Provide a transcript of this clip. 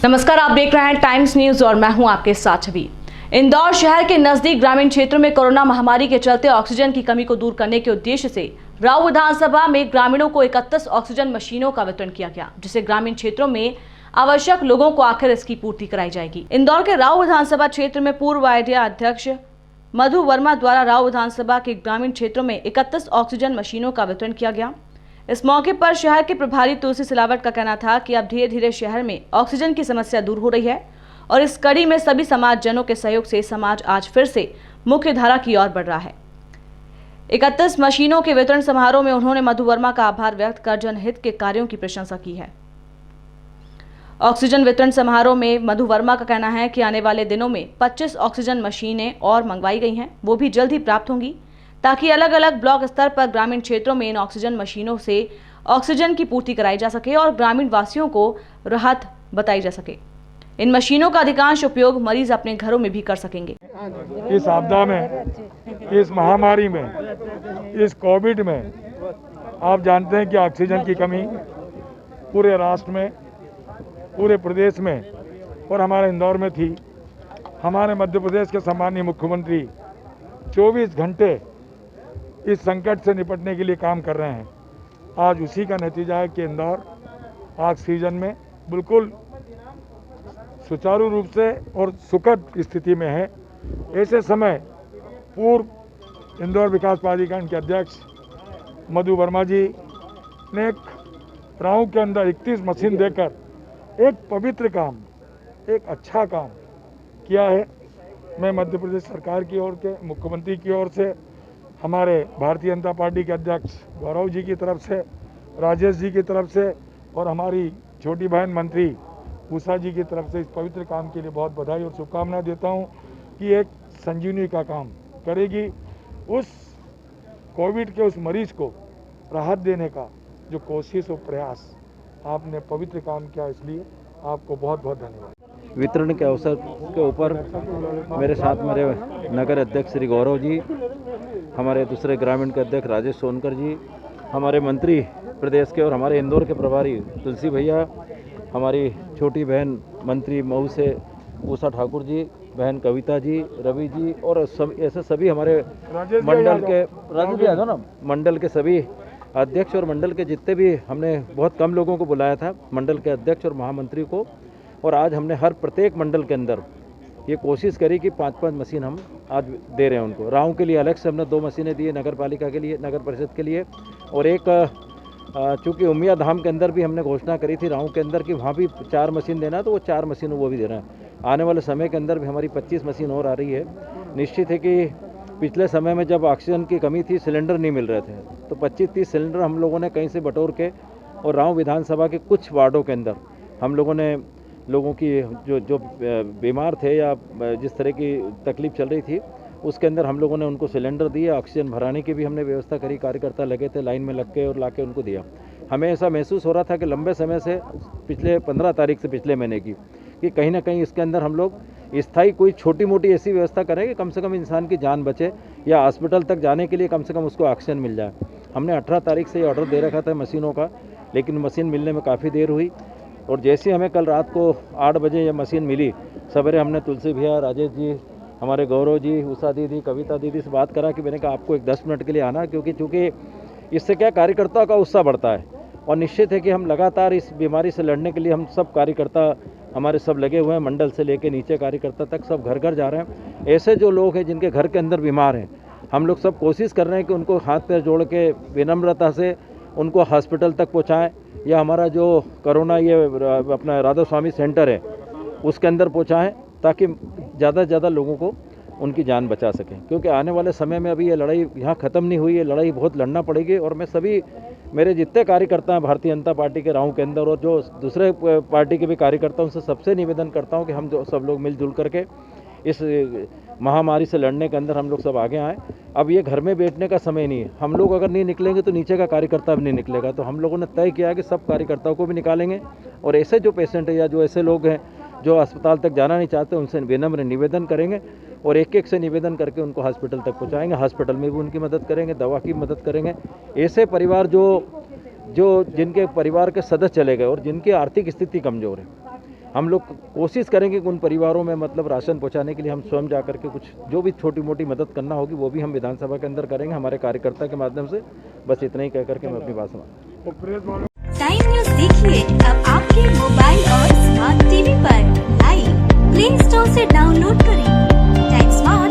नमस्कार, आप देख रहे हैं टाइम्स न्यूज और मैं हूं आपके साथ छवि। इंदौर शहर के नजदीक ग्रामीण क्षेत्रों में कोरोना महामारी के चलते ऑक्सीजन की कमी को दूर करने के उद्देश्य से राऊ विधानसभा में ग्रामीणों को 31 ऑक्सीजन मशीनों का वितरण किया गया, जिसे ग्रामीण क्षेत्रों में आवश्यक लोगों को आखिर इसकी पूर्ति कराई जाएगी। इंदौर के राऊ विधानसभा क्षेत्र में पूर्व आइडिया अध्यक्ष मधु वर्मा द्वारा राऊ विधानसभा के ग्रामीण क्षेत्रों में 31 ऑक्सीजन मशीनों का वितरण किया गया। इस मौके पर शहर के प्रभारी तुलसी सिलावट का कहना था कि अब धीरे धीरे शहर में ऑक्सीजन की समस्या दूर हो रही है और इस कड़ी में सभी समाजजनों के सहयोग से समाज आज फिर से मुख्य धारा की ओर बढ़ रहा है। 31 मशीनों के वितरण समारोह में उन्होंने मधु वर्मा का आभार व्यक्त कर जनहित के कार्यों की प्रशंसा की है। ऑक्सीजन वितरण समारोह में मधु वर्मा का कहना है कि आने वाले दिनों में 25 ऑक्सीजन मशीनें और मंगवाई गई हैं, वो भी जल्द ही प्राप्त होंगी, ताकि अलग अलग ब्लॉक स्तर पर ग्रामीण क्षेत्रों में इन ऑक्सीजन मशीनों से ऑक्सीजन की पूर्ति कराई जा सके और ग्रामीण वासियों को राहत बताई जा सके। इन मशीनों का अधिकांश उपयोग मरीज अपने घरों में भी कर सकेंगे। इस आपदा में, इस महामारी में, इस कोविड में आप जानते हैं कि ऑक्सीजन की कमी पूरे राष्ट्र में, पूरे प्रदेश में और हमारे इंदौर में थी। हमारे मध्य प्रदेश के सम्माननीय मुख्यमंत्री 24 घंटे इस संकट से निपटने के लिए काम कर रहे हैं। आज उसी का नतीजा है कि इंदौर ऑक्सीजन में बिल्कुल सुचारू रूप से और सुखद स्थिति में है। ऐसे समय पूर्व इंदौर विकास प्राधिकरण के अध्यक्ष मधु वर्मा जी ने राऊ के अंदर 31 मशीन देकर एक पवित्र काम, एक अच्छा काम किया है। मैं मध्य प्रदेश सरकार की ओर के, मुख्यमंत्री की ओर से, हमारे भारतीय जनता पार्टी के अध्यक्ष गौरव जी की तरफ से, राजेश जी की तरफ से और हमारी छोटी बहन मंत्री उषा जी की तरफ से इस पवित्र काम के लिए बहुत बधाई और शुभकामनाएं देता हूं कि एक संजीवनी का काम करेगी। उस कोविड के उस मरीज को राहत देने का जो कोशिश और प्रयास आपने पवित्र काम किया, इसलिए आपको बहुत बहुत धन्यवाद। वितरण के अवसर के ऊपर मेरे साथ मेरे नगर अध्यक्ष श्री गौरव जी, हमारे दूसरे ग्रामीण के अध्यक्ष राजेश सोनकर जी, हमारे मंत्री प्रदेश के और हमारे इंदौर के प्रभारी तुलसी भैया, हमारी छोटी बहन मंत्री मऊ से उषा ठाकुर जी, बहन कविता जी, रवि जी और सब ऐसे सभी हमारे मंडल के मंडल के सभी अध्यक्ष और मंडल के जितने भी, हमने बहुत कम लोगों को बुलाया था, मंडल के अध्यक्ष और महामंत्री को, और आज हमने हर प्रत्येक मंडल के अंदर ये कोशिश करी कि 5-5 मशीन हम आज दे रहे हैं उनको। राऊ के लिए अलग से हमने 2 मशीनें दी है, नगर पालिका के लिए, नगर परिषद के लिए, और एक चूँकि उमिया धाम के अंदर भी हमने घोषणा करी थी राऊ के अंदर कि वहाँ भी 4 मशीन देना है, तो वो 4 मशीन वो भी दे रहे हैं। आने वाले समय के अंदर भी हमारी 25 मशीन और आ रही है। निश्चित है कि पिछले समय में जब ऑक्सीजन की कमी थी, सिलेंडर नहीं मिल रहे थे, तो 25-30 सिलेंडर हम लोगों ने कहीं से बटोर के और राऊ विधानसभा के कुछ वार्डों के अंदर हम लोगों ने लोगों की जो बीमार थे या जिस तरह की तकलीफ चल रही थी, उसके अंदर हम लोगों ने उनको सिलेंडर दिए। ऑक्सीजन भराने की भी हमने व्यवस्था करी, कार्यकर्ता लगे थे लाइन में लग के और लाके उनको दिया। हमें ऐसा महसूस हो रहा था कि लंबे समय से, पिछले 15 तारीख से पिछले महीने की, कि कहीं ना कहीं इसके अंदर हम लोग स्थायी कोई छोटी मोटी ऐसी व्यवस्था करें कि कम से कम इंसान की जान बचे या हॉस्पिटल तक जाने के लिए कम से कम उसको ऑक्सीजन मिल जाए। हमने 18 तारीख से ये ऑर्डर दे रखा था मशीनों का, लेकिन मशीन मिलने में काफ़ी देर हुई, और जैसे हमें कल रात को 8 बजे ये मशीन मिली, सवेरे हमने तुलसी भैया, राजेश जी, हमारे गौरव जी, उषा दीदी, कविता दीदी से बात करा कि मैंने कहा आपको एक 10 मिनट के लिए आना, क्योंकि इससे क्या कार्यकर्ताओं का उत्साह बढ़ता है। और निश्चित है कि हम लगातार इस बीमारी से लड़ने के लिए हम सब कार्यकर्ता हमारे सब लगे हुए हैं, मंडल से लेके नीचे कार्यकर्ता तक सब घर घर जा रहे हैं। ऐसे जो लोग हैं जिनके घर के अंदर बीमार हैं, हम लोग सब कोशिश कर रहे हैं कि उनको हाथ पैर जोड़ के विनम्रता से उनको हॉस्पिटल तक पहुँचाएँ, या हमारा जो कोरोना ये अपना राधा स्वामी सेंटर है उसके अंदर पहुँचाएँ, ताकि ज़्यादा से ज़्यादा लोगों को उनकी जान बचा सकें। क्योंकि आने वाले समय में अभी ये लड़ाई यहाँ ख़त्म नहीं हुई है, लड़ाई बहुत लड़ना पड़ेगी। और मैं सभी मेरे जितने कार्यकर्ता हैं भारतीय जनता पार्टी के राऊ के अंदर और जो दूसरे पार्टी के भी कार्यकर्ता, उनसे सबसे निवेदन करता हूँ कि हम जो सब लोग मिलजुल करके इस महामारी से लड़ने के अंदर हम लोग सब आगे आएँ। अब ये घर में बैठने का समय नहीं है। हम लोग अगर नहीं निकलेंगे तो नीचे का कार्यकर्ता भी नहीं निकलेगा। तो हम लोगों ने तय किया कि सब कार्यकर्ताओं को भी निकालेंगे, और ऐसे जो पेशेंट है या जो ऐसे लोग हैं जो अस्पताल तक जाना नहीं चाहते, उनसे विनम्र निवेदन करेंगे और एक एक से निवेदन करके उनको हॉस्पिटल तक पहुंचाएंगे। हॉस्पिटल में भी उनकी मदद करेंगे, दवा की मदद करेंगे। ऐसे परिवार जो जिनके परिवार के सदस्य चले गए और जिनकी आर्थिक स्थिति कमज़ोर है, हम लोग कोशिश करेंगे कि उन परिवारों में मतलब राशन पहुंचाने के लिए हम स्वयं जा करके कुछ जो भी छोटी मोटी मदद करना होगी वो भी हम विधानसभा के अंदर करेंगे हमारे कार्यकर्ता के माध्यम से। बस इतना ही कह करके मैं अपनी बात समाप्त। टाइम न्यूज देखिए अब आपके मोबाइल और स्मार्ट टीवी पर लाइव प्ले स्टोर से डाउनलोड करें टाइम स्मार्ट।